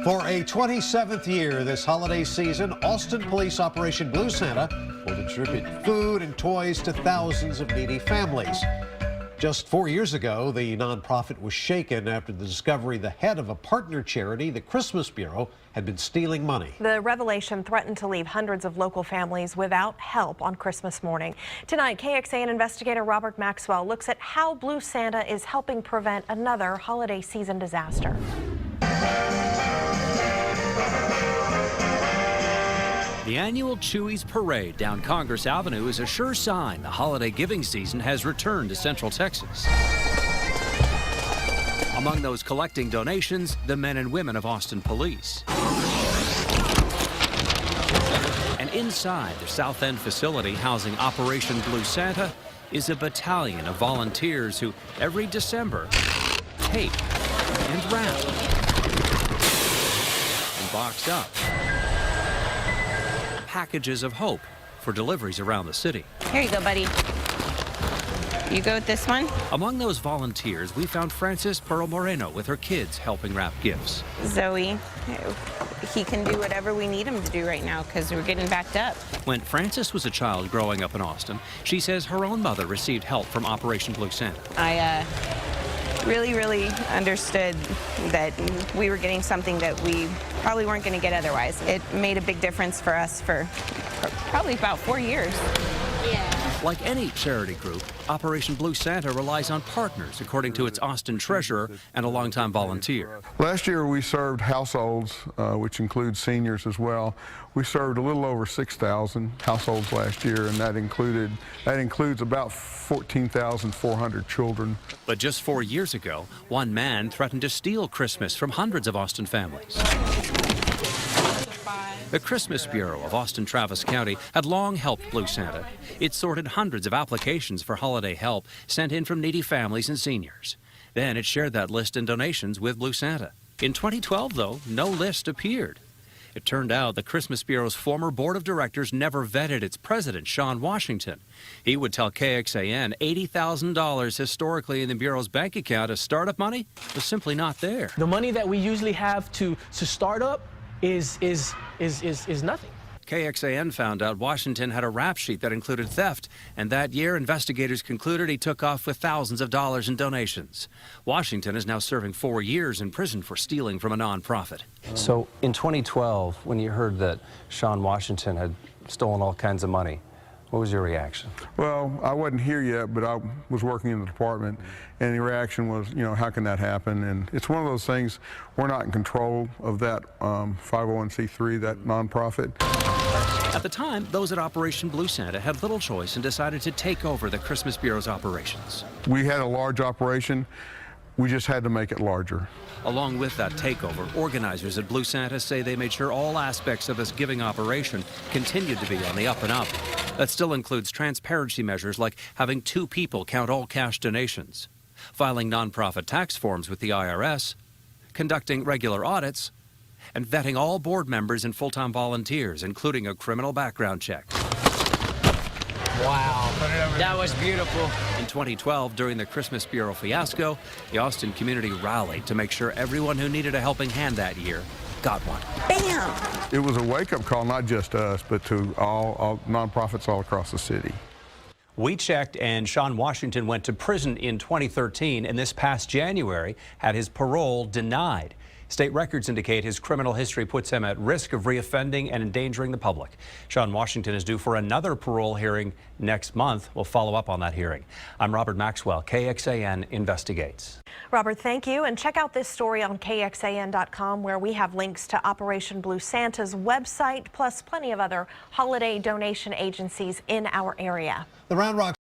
For a 27th year this holiday season, Austin Police Operation Blue Santa will distribute food and toys to thousands of needy families. Just 4 years ago, the nonprofit was shaken after the discovery the head of a partner charity, the Christmas Bureau, had been stealing money. The revelation threatened to leave hundreds of local families without help on Christmas morning. Tonight, KXAN investigator Robert Maxwell looks at how Blue Santa is helping prevent another holiday season disaster. The annual Chewy's Parade down Congress Avenue is a sure sign the holiday giving season has returned to Central Texas. Among those collecting donations, the men and women of Austin Police. And inside the South End facility housing Operation Blue Santa is a battalion of volunteers who every December tape and wrap and boxed up packages of hope for deliveries around the city. Here you go, buddy. You go with this one? Among those volunteers, we found Frances Pearl Moreno with her kids helping wrap gifts. Zoe, he can do whatever we need him to do right now because we're getting backed up. When Frances was a child growing up in Austin, she says her own mother received help from Operation Blue Santa. I really understood that we were getting something that we probably weren't going to get otherwise. It made a big difference for us for probably about 4 years. Like any charity group, Operation Blue Santa relies on partners, according to its Austin treasurer and a longtime volunteer. Last year we served households, which includes seniors as well. We served a little over 6,000 households last year, and that includes about 14,400 children. But just 4 years ago, one man threatened to steal Christmas from hundreds of Austin families. The Christmas Bureau of Austin-Travis County had long helped Blue Santa. It sorted hundreds of applications for holiday help sent in from needy families and seniors. Then it shared that list and donations with Blue Santa. In 2012, though, no list appeared. It turned out the Christmas Bureau's former board of directors never vetted its president, Sean Washington. He would tell KXAN $80,000 historically in the Bureau's bank account as startup money was simply not there. The money that we usually have to start up is nothing. KXAN found out Washington had a rap sheet that included theft, and that year investigators concluded he took off with thousands of dollars in donations. Washington is now serving 4 years in prison for stealing from a nonprofit. So in 2012, when you heard that Sean Washington had stolen all kinds of money, what was your reaction? Well, I wasn't here yet, but I was working in the department, and the reaction was, how can that happen? And it's one of those things, we're not in control of that 501c3, that nonprofit. At the time, those at Operation Blue Santa had little choice and decided to take over the Christmas Bureau's operations. We had a large operation. We just had to make it larger. Along with that takeover, organizers at Blue Santa say they made sure all aspects of this giving operation continued to be on the up and up. That still includes transparency measures like having 2 people count all cash donations, filing nonprofit tax forms with the IRS, conducting regular audits, and vetting all board members and full-time volunteers, including a criminal background check. Wow, that was beautiful. In 2012, during the Christmas Bureau fiasco, the Austin community rallied to make sure everyone who needed a helping hand that year got one. Bam! It was a wake-up call, not just to us, but to all nonprofits all across the city. We checked, and Sean Washington went to prison in 2013, and this past January had his parole denied. State records indicate his criminal history puts him at risk of reoffending and endangering the public. Sean Washington is due for another parole hearing next month. We'll follow up on that hearing. I'm Robert Maxwell, KXAN Investigates. Robert, thank you. And check out this story on KXAN.com, where we have links to Operation Blue Santa's website, plus plenty of other holiday donation agencies in our area. The Round Rock